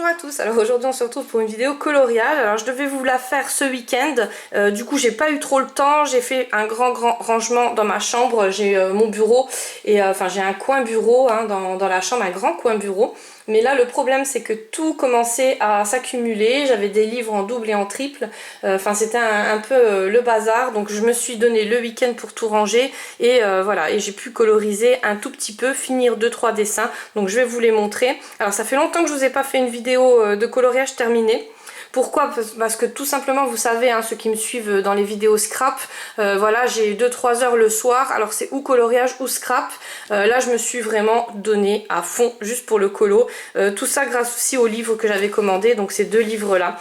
Bonjour à tous, alors aujourd'hui on se retrouve pour une vidéo coloriage. Alors je devais vous la faire ce week-end, du coup j'ai pas eu trop le temps, j'ai fait un grand rangement dans ma chambre, j'ai mon bureau et enfin j'ai un coin bureau hein, dans la chambre, un grand coin bureau. Mais là le problème c'est que tout commençait à s'accumuler, j'avais des livres en double et en triple, enfin c'était un peu le bazar, donc je me suis donné le week-end pour tout ranger et voilà, et j'ai pu coloriser un tout petit peu, finir 2-3 dessins, donc je vais vous les montrer. Alors ça fait longtemps que je vous ai pas fait une vidéo de coloriage terminée. Pourquoi? Parce que tout simplement, vous savez, hein, ceux qui me suivent dans les vidéos scrap, voilà, j'ai 2-3 heures le soir, alors c'est ou coloriage ou scrap. Là, je me suis vraiment donné à fond, juste pour le colo. Tout ça grâce aussi aux livres que j'avais commandés, donc ces deux livres-là.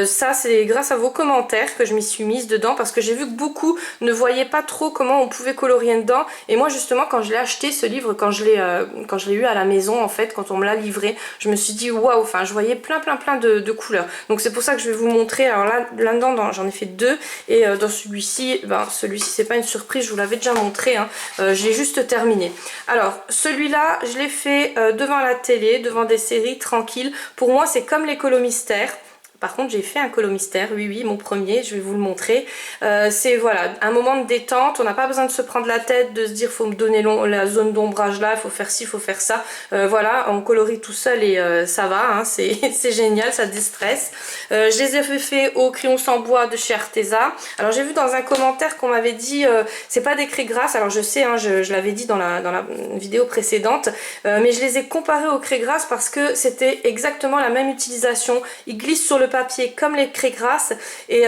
Ça, c'est grâce à vos commentaires que je m'y suis mise dedans, parce que j'ai vu que beaucoup ne voyaient pas trop comment on pouvait colorier dedans. Et moi, justement, quand je l'ai acheté, ce livre, quand je l'ai eu à la maison, en fait, quand on me l'a livré, je me suis dit, waouh, enfin, je voyais plein de couleurs. Donc c'est pour ça que je vais vous montrer. Alors là-dedans, j'en ai fait deux. Et dans celui-ci, celui-ci c'est pas une surprise, je vous l'avais déjà montré. Hein. Je l'ai juste terminé. Alors celui-là, je l'ai fait devant la télé, devant des séries, tranquille. Pour moi, c'est comme les colos mystères. Par contre, j'ai fait un colo mystère, oui, mon premier, je vais vous le montrer. C'est voilà, un moment de détente, on n'a pas besoin de se prendre la tête, de se dire faut me donner la zone d'ombrage là, il faut faire ci, il faut faire ça. Voilà, on colorie tout seul et ça va, hein, c'est génial, ça déstresse. Je les ai fait au crayon sans bois de chez Arteza. Alors j'ai vu dans un commentaire qu'on m'avait dit c'est pas des craies grasses, alors je sais, hein, je l'avais dit dans la vidéo précédente, mais je les ai comparés aux craies grasses parce que c'était exactement la même utilisation. Ils glissent sur le papier comme les craies grasses et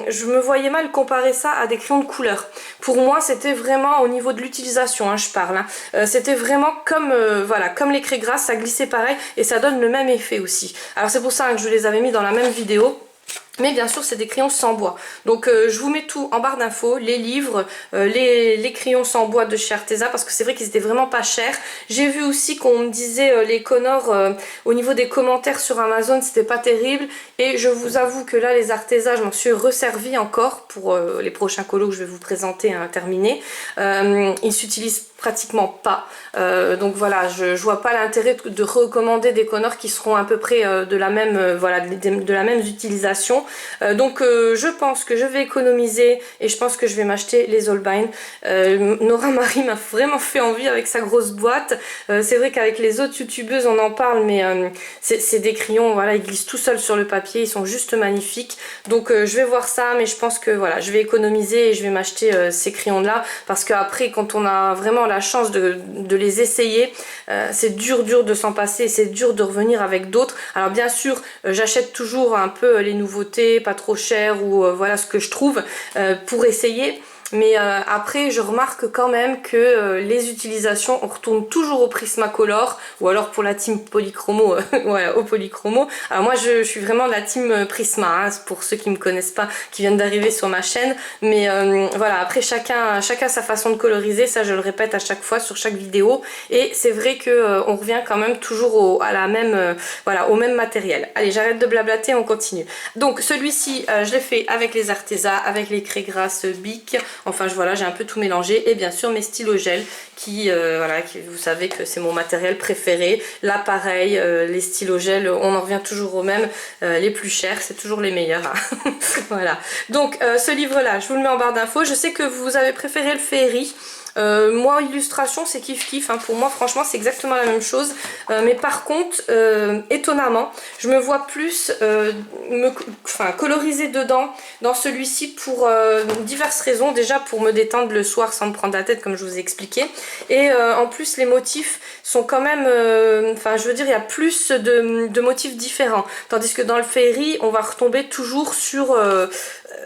je me voyais mal comparer ça à des crayons de couleur. Pour moi c'était vraiment au niveau de l'utilisation, hein, je parle, hein. C'était vraiment comme voilà, comme les craies grasses, ça glissait pareil et ça donne le même effet aussi. Alors c'est pour ça hein, que je les avais mis dans la même vidéo. Mais bien sûr c'est des crayons sans bois. Donc je vous mets tout en barre d'infos, les livres, les crayons sans bois de chez Arteza, parce que c'est vrai qu'ils étaient vraiment pas chers. J'ai vu aussi qu'on me disait les Connors au niveau des commentaires sur Amazon c'était pas terrible. Et je vous avoue que là les Arteza je m'en suis resservi encore pour les prochains colos que je vais vous présenter à terminer. Ils s'utilisent pratiquement pas. Donc voilà, je vois pas l'intérêt de recommander des Connors qui seront à peu près de la même voilà, de la même utilisation. Donc je pense que je vais économiser et je pense que je vais m'acheter les Holbein. Nora Marie m'a vraiment fait envie avec sa grosse boîte. C'est vrai qu'avec les autres youtubeuses on en parle, mais c'est des crayons, voilà, ils glissent tout seuls sur le papier, ils sont juste magnifiques. Donc je vais voir ça, mais je pense que voilà, je vais économiser et je vais m'acheter ces crayons là, parce qu'après quand on a vraiment la chance de les essayer, c'est dur de s'en passer, c'est dur de revenir avec d'autres. Alors bien sûr j'achète toujours un peu les nouveautés pas trop chères ou voilà ce que je trouve pour essayer. Mais après je remarque quand même que les utilisations, on retourne toujours au Prismacolor, ou alors pour la team polychromo, voilà, au polychromo. Alors moi je suis vraiment de la team Prisma, hein, pour ceux qui me connaissent pas, qui viennent d'arriver sur ma chaîne. Mais voilà, après chacun sa façon de coloriser, ça je le répète à chaque fois sur chaque vidéo. Et c'est vrai que on revient quand même toujours à la même, voilà, au même matériel. Allez, j'arrête de blablater, on continue. Donc celui-ci je l'ai fait avec les Arteza, avec les craies grasses Bic. Enfin voilà, j'ai un peu tout mélangé, et bien sûr mes stylos gel voilà, vous savez que c'est mon matériel préféré. Là pareil, les stylos gel, on en revient toujours au même, les plus chers, c'est toujours les meilleurs. Hein. Voilà. Donc ce livre là, je vous le mets en barre d'infos. Je sais que vous avez préféré le Féerie. Moi illustration c'est kiff, hein. Pour moi franchement c'est exactement la même chose, mais par contre étonnamment je me vois plus coloriser dedans dans celui-ci pour diverses raisons. Déjà pour me détendre le soir sans me prendre la tête comme je vous ai expliqué, et en plus les motifs sont quand même enfin je veux dire il y a plus de motifs différents, tandis que dans le Féerie on va retomber toujours sur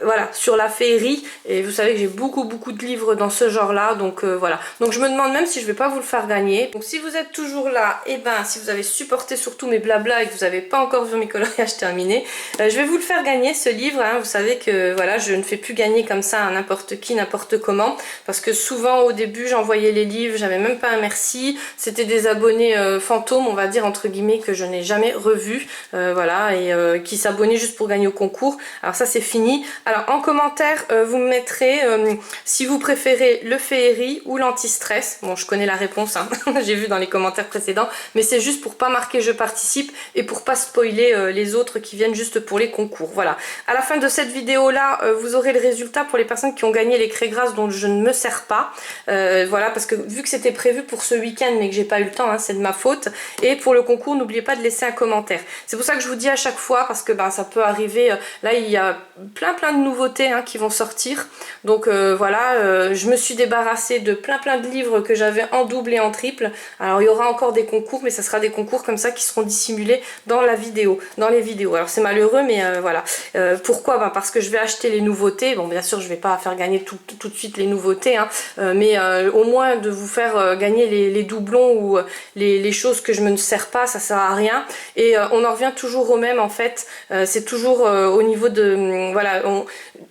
voilà, sur la féerie, et vous savez que j'ai beaucoup de livres dans ce genre là, donc voilà. Donc je me demande même si je vais pas vous le faire gagner. Donc si vous êtes toujours là, et ben si vous avez supporté surtout mes blabla et que vous n'avez pas encore vu mes coloriages terminés, je vais vous le faire gagner ce livre, hein. Vous savez que voilà, je ne fais plus gagner comme ça à n'importe qui, n'importe comment, parce que souvent au début j'envoyais les livres, j'avais même pas un merci, c'était des abonnés fantômes on va dire entre guillemets, que je n'ai jamais revus, voilà, et qui s'abonnaient juste pour gagner au concours. Alors ça c'est fini. Alors en commentaire, vous me mettrez si vous préférez le féerie ou l'anti-stress. Bon, je connais la réponse, hein. J'ai vu dans les commentaires précédents, mais c'est juste pour pas marquer je participe et pour pas spoiler les autres qui viennent juste pour les concours. Voilà. À la fin de cette vidéo là, vous aurez le résultat pour les personnes qui ont gagné les craies grasses dont je ne me sers pas. Voilà, parce que vu que c'était prévu pour ce week-end mais que j'ai pas eu le temps, hein, c'est de ma faute. Et pour le concours, n'oubliez pas de laisser un commentaire. C'est pour ça que je vous dis à chaque fois, parce que ben, ça peut arriver. Là, il y a plein de nouveautés hein, qui vont sortir. Donc voilà, je me suis débarrassée de plein de livres que j'avais en double et en triple. Alors il y aura encore des concours, mais ça sera des concours comme ça qui seront dissimulés dans la vidéo, dans les vidéos. Alors c'est malheureux, mais voilà. Pourquoi? Ben, parce que je vais acheter les nouveautés. Bon, bien sûr, je vais pas faire gagner tout de suite les nouveautés, hein, mais au moins de vous faire gagner les doublons ou les choses que je me ne sers pas, ça sert à rien. Et on en revient toujours au même en fait. C'est toujours au niveau de voilà,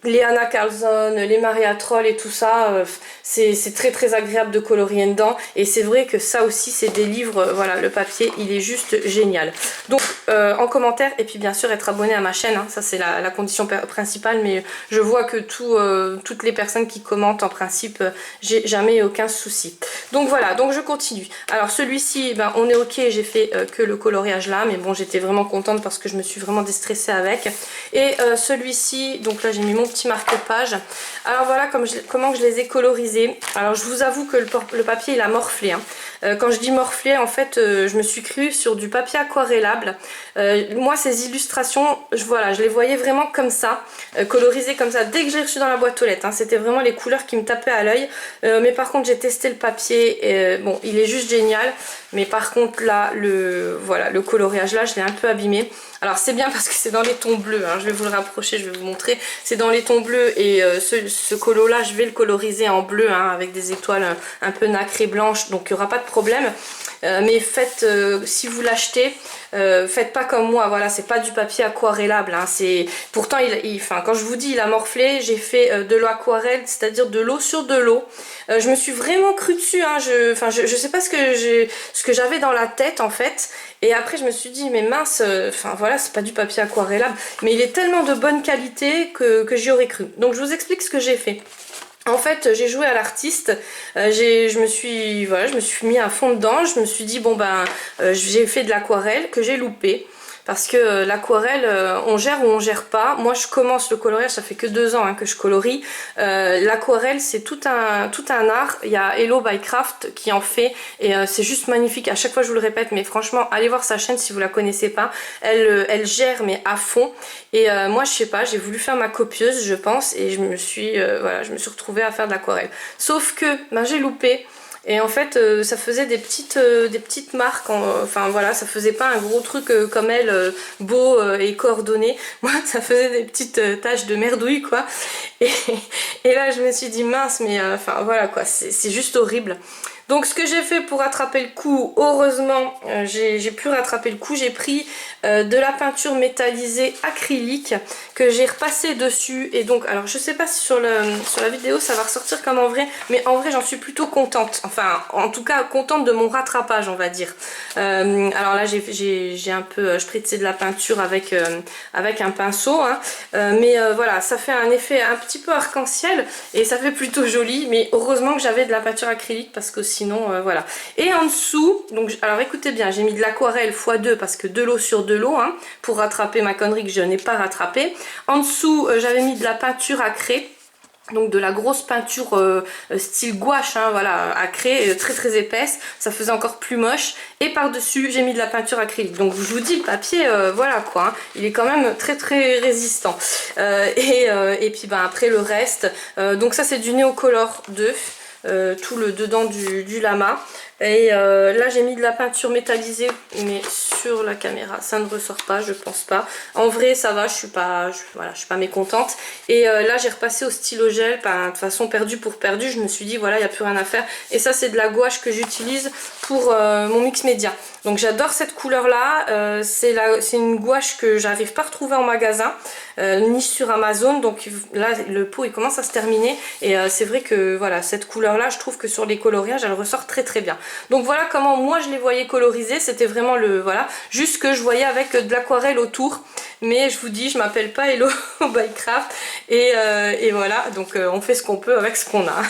les Anna Carlson, les Maria Troll et tout ça, c'est très agréable de colorier dedans. Et c'est vrai que ça aussi c'est des livres, voilà, le papier il est juste génial. Donc en commentaire, et puis bien sûr être abonné à ma chaîne, hein, ça c'est la condition principale, mais je vois que toutes les personnes qui commentent en principe, j'ai jamais aucun souci. Donc voilà, donc je continue. Alors celui-ci, ben, on est ok, j'ai fait que le coloriage là, mais bon j'étais vraiment contente parce que je me suis vraiment déstressée avec. Et celui-ci, donc là j'ai mis mon petit marque-page. Alors voilà comment je les ai colorisés. Alors je vous avoue que le papier il a morflé, hein. Quand je dis morflé, en fait je me suis crue sur du papier aquarellable. Moi ces illustrations, voilà, je les voyais vraiment comme ça, colorisées comme ça dès que j'ai reçu dans la boîte aux lettres, hein. C'était vraiment les couleurs qui me tapaient à l'œil. Mais par contre j'ai testé le papier, et, bon il est juste génial. Mais par contre là, voilà, le coloriage là, je l'ai un peu abîmé. Alors c'est bien parce que c'est dans les tons bleus, hein. Je vais vous le rapprocher, je vais vous montrer. C'est dans les tons bleus et ce colo là, je vais le coloriser en bleu, hein, avec des étoiles un peu nacrées blanches, donc il n'y aura pas de problème. Mais faites, si vous l'achetez, faites pas comme moi, voilà, c'est pas du papier aquarellable, hein, pourtant enfin, quand je vous dis il a morflé, j'ai fait de l'aquarelle, c'est-à-dire de l'eau sur de l'eau. Je me suis vraiment crue dessus, hein, je sais pas ce que j'avais dans la tête en fait, et après je me suis dit mais mince, enfin voilà, c'est pas du papier aquarellable, mais il est tellement de bonne qualité que j'y aurais cru. Donc je vous explique ce que j'ai fait. En fait, j'ai joué à l'artiste, je me suis mis à fond dedans, je me suis dit bon ben j'ai fait de l'aquarelle que j'ai loupé. Parce que l'aquarelle, on gère ou on gère pas. Moi je commence le coloriage, ça fait que 2 ans hein, que je colorie. L'aquarelle c'est tout un art. Il y a Hello by Craft qui en fait et c'est juste magnifique. À chaque fois je vous le répète, mais franchement allez voir sa chaîne si vous la connaissez pas. Elle gère mais à fond. Et moi je sais pas, j'ai voulu faire ma copieuse je pense et je me suis retrouvée à faire de l'aquarelle. Sauf que ben, j'ai loupé. Et en fait ça faisait des petites marques, enfin voilà, ça faisait pas un gros truc comme elle, beau et coordonné. Moi ça faisait des petites taches de merdouille quoi. Et là je me suis dit mince, mais enfin voilà quoi, c'est juste horrible. Donc ce que j'ai fait pour rattraper le coup, heureusement j'ai pu rattraper le coup, j'ai pris de la peinture métallisée acrylique que j'ai repassé dessus. Et donc alors je sais pas si sur la vidéo ça va ressortir comme en vrai, mais en vrai j'en suis plutôt contente, enfin en tout cas contente de mon rattrapage on va dire. Alors là j'ai un peu spritzé de la peinture avec un pinceau, hein. Mais voilà, ça fait un effet un petit peu arc-en-ciel et ça fait plutôt joli, mais heureusement que j'avais de la peinture acrylique parce que sinon voilà. Et en dessous, donc alors écoutez bien, j'ai mis de l'aquarelle x2 parce que de l'eau sur de l'eau, hein, pour rattraper ma connerie que je n'ai pas rattrapée. En dessous j'avais mis de la peinture à craie, donc de la grosse peinture style gouache, hein, voilà, à craie, très épaisse, ça faisait encore plus moche. Et par dessus j'ai mis de la peinture acrylique. Donc je vous dis le papier, voilà quoi, hein, il est quand même très résistant. Et puis ben, après le reste, donc ça c'est du Neocolor 2. Tout le dedans du lama. Et là j'ai mis de la peinture métallisée, mais sur la caméra ça ne ressort pas, je pense pas. En vrai ça va, je suis pas mécontente. Et là j'ai repassé au stylo gel, de toute façon perdu pour perdu, je me suis dit voilà, il n'y a plus rien à faire. Et ça c'est de la gouache que j'utilise pour mon mix média. Donc j'adore cette couleur là, c'est une gouache que j'arrive pas à retrouver en magasin, ni sur Amazon. Donc là le pot il commence à se terminer. Et c'est vrai que voilà, cette couleur là je trouve que sur les coloriages elle ressort très bien. Donc voilà comment moi je les voyais colorisés, c'était vraiment voilà, juste que je voyais avec de l'aquarelle autour. mais je vous dis, je m'appelle pas Hello by Craft et voilà, donc on fait ce qu'on peut avec ce qu'on a.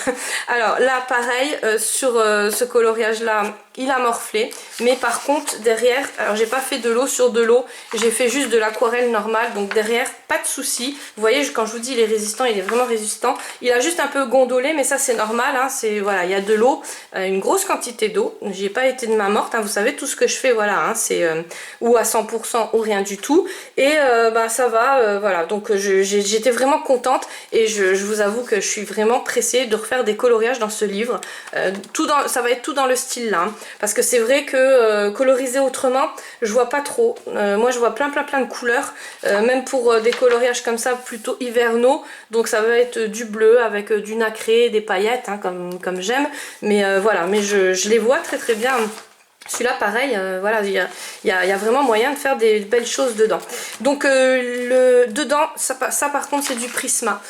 Alors là pareil, sur ce coloriage là, il a morflé, mais par contre derrière, alors j'ai pas fait de l'eau sur de l'eau, j'ai fait juste de l'aquarelle normale, donc derrière pas de souci. Vous voyez, quand je vous dis il est résistant, il est vraiment résistant. Il a juste un peu gondolé, mais ça c'est normal, hein, c'est voilà, il y a de l'eau, une grosse quantité d'eau. J'ai pas été de main morte, hein, vous savez tout ce que je fais, voilà, hein, c'est ou à 100% ou rien du tout. Et bah ça va, voilà, donc j'étais vraiment contente et je vous avoue que je suis vraiment pressée de refaire des coloriages dans ce livre. Ça va être tout dans le style là, hein, parce que c'est vrai que coloriser autrement, je vois pas trop. Moi je vois plein de couleurs, même pour des coloriages comme ça plutôt hivernaux, donc ça va être du bleu avec du nacré, des paillettes, hein, comme j'aime, mais voilà, mais je les vois très bien. Celui-là pareil, voilà, il y a vraiment moyen de faire des belles choses dedans. Donc dedans, ça par contre c'est du Prisma.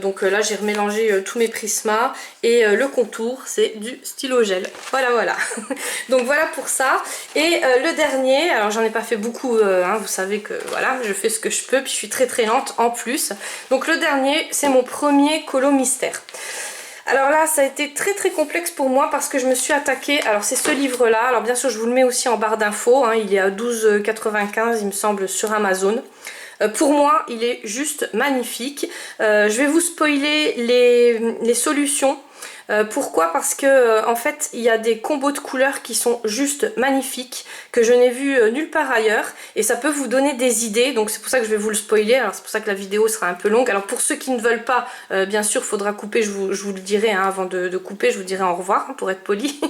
Donc là j'ai remélangé tous mes Prismas et le contour c'est du stylo gel. Voilà. Donc voilà pour ça. Et le dernier, alors j'en ai pas fait beaucoup, hein, vous savez que voilà, je fais ce que je peux, puis je suis très lente en plus. Donc le dernier c'est mon premier colo mystère. Alors là ça a été très complexe pour moi parce que je me suis attaquée, alors c'est ce livre là, alors bien sûr je vous le mets aussi en barre d'infos, hein, il est à 12,95 il me semble sur Amazon. Pour moi il est juste magnifique. Je vais vous spoiler les solutions. Pourquoi? Parce que en fait il y a des combos de couleurs qui sont juste magnifiques, que je n'ai vu nulle part ailleurs, et ça peut vous donner des idées, donc c'est pour ça que je vais vous le spoiler. Alors c'est pour ça que la vidéo sera un peu longue. Alors pour ceux qui ne veulent pas, bien sûr faudra couper, je vous le dirai, hein, avant de couper je vous dirai au revoir, hein, pour être poli.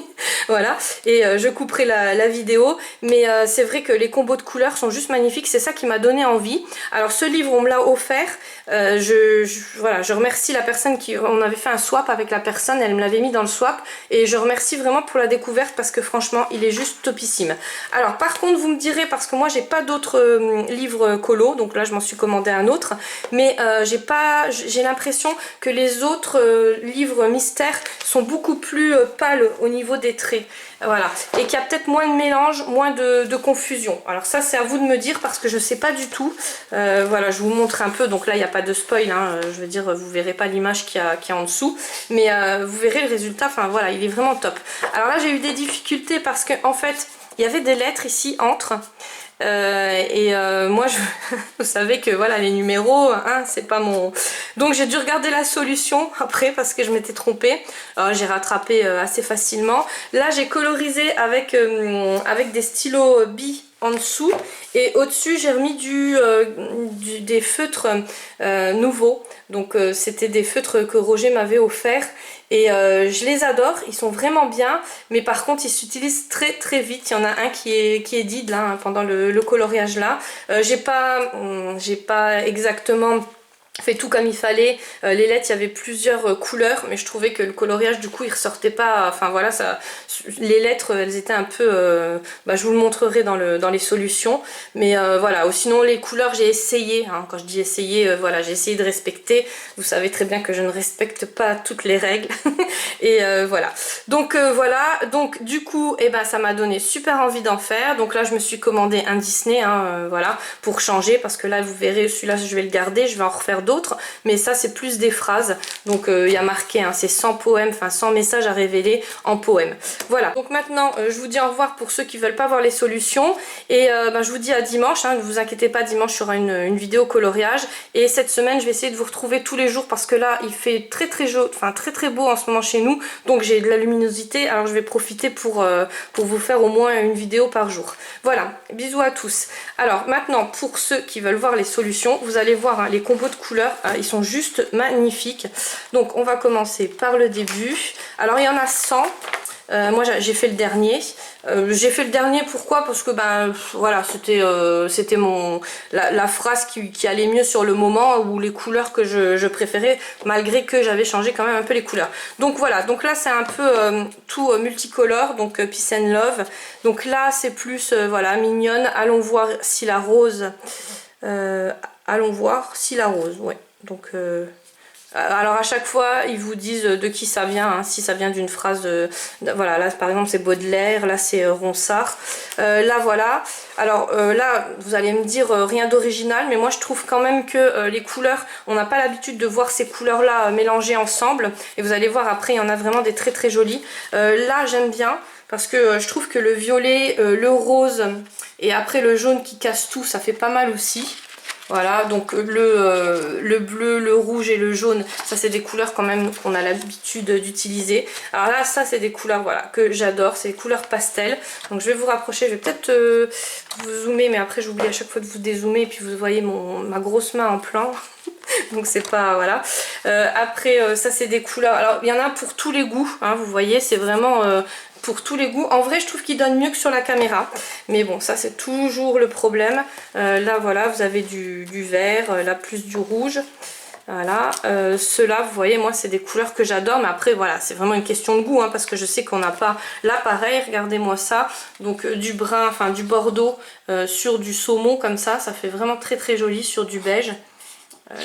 Voilà, et je couperai la vidéo, mais c'est vrai que les combos de couleurs sont juste magnifiques, c'est ça qui m'a donné envie. Alors ce livre on me l'a offert, voilà, je remercie la personne on avait fait un swap avec la personne, elle me l'avait mis dans le swap, et je remercie vraiment pour la découverte parce que franchement il est juste topissime. Alors par contre vous me direz, parce que moi j'ai pas d'autres livres colo, donc là je m'en suis commandé un autre, mais j'ai l'impression que les autres livres mystères sont beaucoup plus pâles au niveau des traits. Voilà, et qu'il y a peut-être moins de mélange, moins de confusion. Alors ça c'est à vous de me dire parce que je sais pas du tout. Voilà, je vous montre un peu, donc là il n'y a pas de spoil, hein, je veux dire vous verrez pas l'image qu'il y a en dessous, mais vous verrez le résultat, enfin voilà, il est vraiment top. Alors là j'ai eu des difficultés parce que en fait il y avait des lettres ici entre. Moi vous savez que voilà, les numéros, hein, c'est pas mon... Donc j'ai dû regarder la solution après parce que je m'étais trompée. J'ai rattrapé assez facilement. Là j'ai colorisé avec des stylos Bic en dessous, et au-dessus j'ai remis des feutres nouveaux. Donc c'était des feutres que Roger m'avait offert, et je les adore, ils sont vraiment bien, mais par contre ils s'utilisent très vite. Il y en a un qui est dead là, hein, pendant le coloriage là. J'ai pas exactement fait tout comme il fallait. Les lettres, il y avait plusieurs couleurs, mais je trouvais que le coloriage du coup il ressortait pas, enfin voilà, les lettres elles étaient un peu je vous le montrerai dans les solutions, mais voilà. Sinon les couleurs j'ai essayé, hein, quand je dis essayer, voilà, j'ai essayé de respecter. Vous savez très bien que je ne respecte pas toutes les règles. Et voilà, donc voilà, donc du coup ça m'a donné super envie d'en faire. Donc là je me suis commandé un Disney, hein, voilà, pour changer, parce que là vous verrez, celui-là je vais le garder, je vais en refaire d'autres, mais ça c'est plus des phrases. Donc il y a marqué, hein, c'est 100 poèmes, enfin 100 messages à révéler en poèmes. Voilà, donc maintenant je vous dis au revoir pour ceux qui veulent pas voir les solutions, et je vous dis à dimanche, hein, ne vous inquiétez pas, dimanche il y aura une vidéo coloriage, et cette semaine je vais essayer de vous retrouver tous les jours parce que là il fait très chaud, enfin très beau en ce moment chez nous, donc j'ai de la luminosité, alors je vais profiter pour vous faire au moins une vidéo par jour. Voilà, bisous à tous. Alors maintenant pour ceux qui veulent voir les solutions, vous allez voir, hein, les combos de couleurs, ils sont juste magnifiques. Donc on va commencer par le début. Alors il y en a 100. Moi j'ai fait le dernier. Pourquoi? Parce que voilà, c'était la phrase qui allait mieux sur le moment, ou les couleurs que je préférais, malgré que j'avais changé quand même un peu les couleurs. Donc voilà, donc là c'est un peu tout multicolore, donc Peace and Love. Donc là c'est plus voilà, mignonne. Allons voir si la rose, ouais. Donc Alors à chaque fois ils vous disent de qui ça vient, hein, si ça vient d'une phrase, voilà, là par exemple c'est Baudelaire, là c'est Ronsard, là voilà. Alors là vous allez me dire rien d'original, mais moi je trouve quand même que les couleurs, on n'a pas l'habitude de voir ces couleurs là mélangées ensemble, et vous allez voir après il y en a vraiment des très très jolies. Là j'aime bien parce que je trouve que le violet, le rose et après le jaune qui casse tout, ça fait pas mal aussi. Voilà, donc le bleu, le rouge et le jaune, ça c'est des couleurs quand même qu'on a l'habitude d'utiliser. Alors là, ça c'est des couleurs voilà, que j'adore, c'est des couleurs pastel. Donc je vais vous rapprocher, je vais peut-être vous zoomer, mais après j'oublie à chaque fois de vous dézoomer et puis vous voyez ma grosse main en plan. Donc c'est pas, voilà. Après ça c'est des couleurs, alors il y en a pour tous les goûts, hein, vous voyez, c'est vraiment pour tous les goûts. En vrai je trouve qu'il donne mieux que sur la caméra, mais bon ça c'est toujours le problème. Là voilà, vous avez du vert, là plus du rouge. Voilà, ceux-là, vous voyez, moi c'est des couleurs que j'adore, mais après voilà, c'est vraiment une question de goût, hein, parce que je sais qu'on n'a pas, là pareil, regardez-moi ça, donc du brun, enfin du bordeaux sur du saumon comme ça fait vraiment très très joli sur du beige.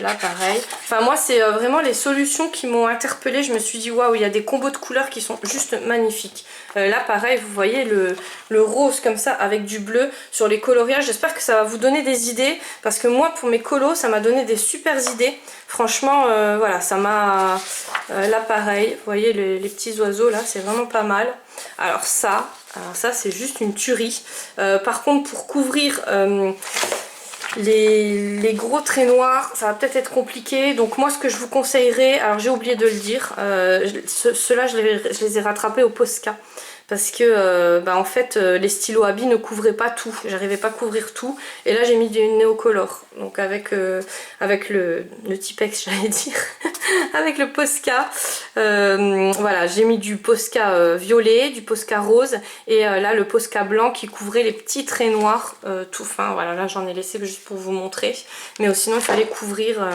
Là pareil, enfin moi c'est vraiment les solutions qui m'ont interpellée. Je me suis dit waouh, il y a des combos de couleurs qui sont juste magnifiques. Là pareil, vous voyez le rose comme ça avec du bleu sur les coloriages. J'espère que ça va vous donner des idées, parce que moi pour mes colos ça m'a donné des super idées. Franchement voilà, ça m'a là pareil, vous voyez les petits oiseaux là, c'est vraiment pas mal. Alors ça c'est juste une tuerie. Par contre pour couvrir les gros traits noirs, ça va peut-être être compliqué, donc moi ce que je vous conseillerais, alors j'ai oublié de le dire, ceux-là je les ai rattrapés au Posca, parce que en fait les stylos à billes ne couvraient pas tout, j'arrivais pas à couvrir tout, et là j'ai mis du néocolor, donc avec le Tipex j'allais dire, avec le Posca, voilà, j'ai mis du Posca violet, du Posca rose, et là le Posca blanc qui couvrait les petits traits noirs tout fin. Voilà, là j'en ai laissé juste pour vous montrer, mais sinon il fallait couvrir.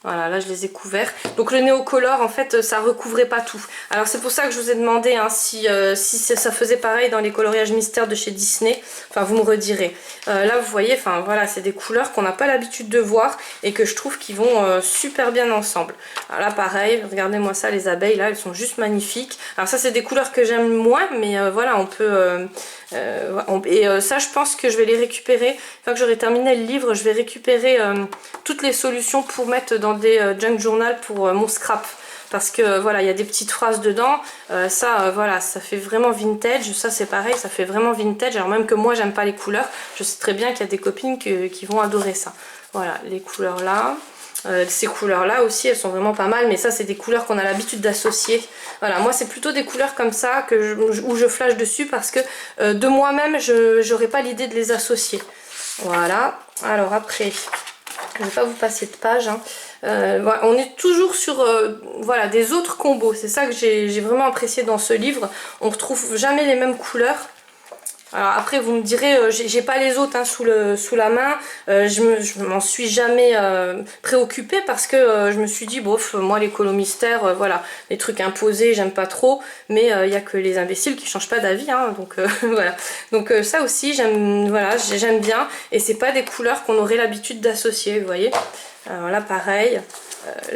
Voilà, là je les ai couverts. Donc le néocolor en fait ça recouvrait pas tout. Alors c'est pour ça que je vous ai demandé hein, si ça faisait pareil dans les coloriages mystères de chez Disney. Enfin vous me redirez. Là vous voyez, enfin voilà, c'est des couleurs qu'on n'a pas l'habitude de voir et que je trouve qu'ils vont super bien ensemble. Alors là pareil, regardez-moi ça, les abeilles là elles sont juste magnifiques. Alors ça c'est des couleurs que j'aime moins, mais voilà on peut... ça je pense que je vais les récupérer. Une fois que j'aurai terminé le livre, je vais récupérer toutes les solutions pour mettre dans des junk journal pour mon scrap, parce que voilà il y a des petites phrases dedans, voilà ça fait vraiment vintage, ça c'est pareil, ça fait vraiment vintage, alors même que moi j'aime pas les couleurs, je sais très bien qu'il y a des copines qui vont adorer ça. Voilà les couleurs là. Ces couleurs là aussi elles sont vraiment pas mal, mais ça c'est des couleurs qu'on a l'habitude d'associer. Voilà, moi c'est plutôt des couleurs comme ça où je flash dessus, parce que de moi-même j'aurais pas l'idée de les associer. Voilà, alors après je vais pas vous passer de page hein. Voilà, on est toujours sur voilà, des autres combos, c'est ça que j'ai vraiment apprécié dans ce livre. On retrouve jamais les mêmes couleurs. Alors après vous me direz, j'ai pas les autres hein, sous la main, je m'en suis jamais préoccupée, parce que je me suis dit bof, moi les colos mystères, voilà, les trucs imposés j'aime pas trop, mais il n'y a que les imbéciles qui changent pas d'avis hein, donc voilà, donc ça aussi j'aime, voilà, j'aime bien, et c'est pas des couleurs qu'on aurait l'habitude d'associer, vous voyez. Alors là pareil,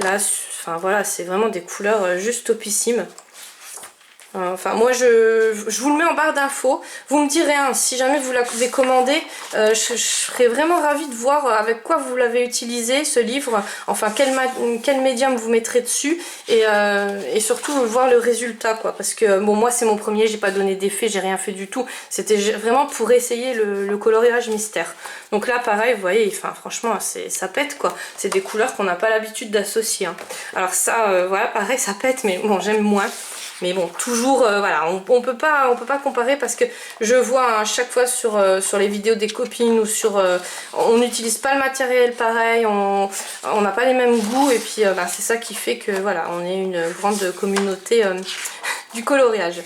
là enfin voilà, c'est vraiment des couleurs juste topissimes. Enfin moi je vous le mets en barre d'infos, vous me direz hein, si jamais vous l'avez commandé, je serais vraiment ravie de voir avec quoi vous l'avez utilisé ce livre, enfin quel médium vous mettrez dessus, et surtout voir le résultat quoi, parce que bon moi c'est mon premier, j'ai pas donné d'effet, j'ai rien fait du tout, c'était vraiment pour essayer le coloriage mystère. Donc là pareil vous voyez, enfin franchement ça pète quoi, c'est des couleurs qu'on n'a pas l'habitude d'associer hein. Alors ça voilà pareil ça pète, mais bon j'aime moins. Mais bon, toujours, voilà, on peut pas comparer, parce que je vois à chaque fois sur les vidéos des copines ou sur... on n'utilise pas le matériel pareil, on n'a pas les mêmes goûts, et puis c'est ça qui fait que voilà, on est une grande communauté du coloriage.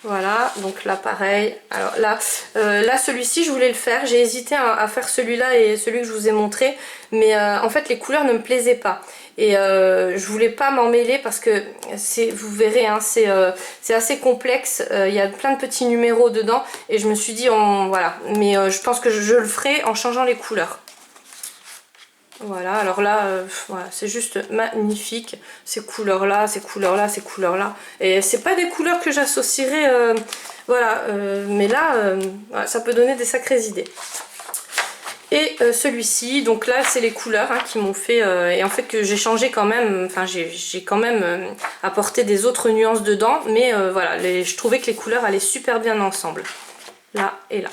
Voilà, donc là pareil. Alors là celui-ci je voulais le faire, j'ai hésité à faire celui-là et celui que je vous ai montré, mais en fait les couleurs ne me plaisaient pas. Et je voulais pas m'en mêler, parce que vous verrez hein, c'est assez complexe, il y a plein de petits numéros dedans, et je me suis dit voilà, mais je pense que je le ferai en changeant les couleurs. Voilà, alors là, voilà, c'est juste magnifique. Ces couleurs-là, ces couleurs-là, ces couleurs-là. Et c'est pas des couleurs que j'associerais, voilà, mais là, voilà, ça peut donner des sacrées idées. Et celui-ci, donc là c'est les couleurs hein, qui m'ont fait, et en fait que j'ai changé quand même, enfin j'ai quand même apporté des autres nuances dedans, mais voilà, je trouvais que les couleurs allaient super bien ensemble, là et là.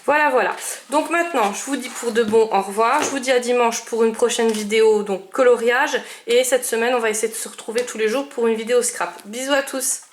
Voilà, voilà. Donc maintenant, je vous dis pour de bon au revoir. Je vous dis à dimanche pour une prochaine vidéo, donc coloriage. Et cette semaine, on va essayer de se retrouver tous les jours pour une vidéo scrap. Bisous à tous!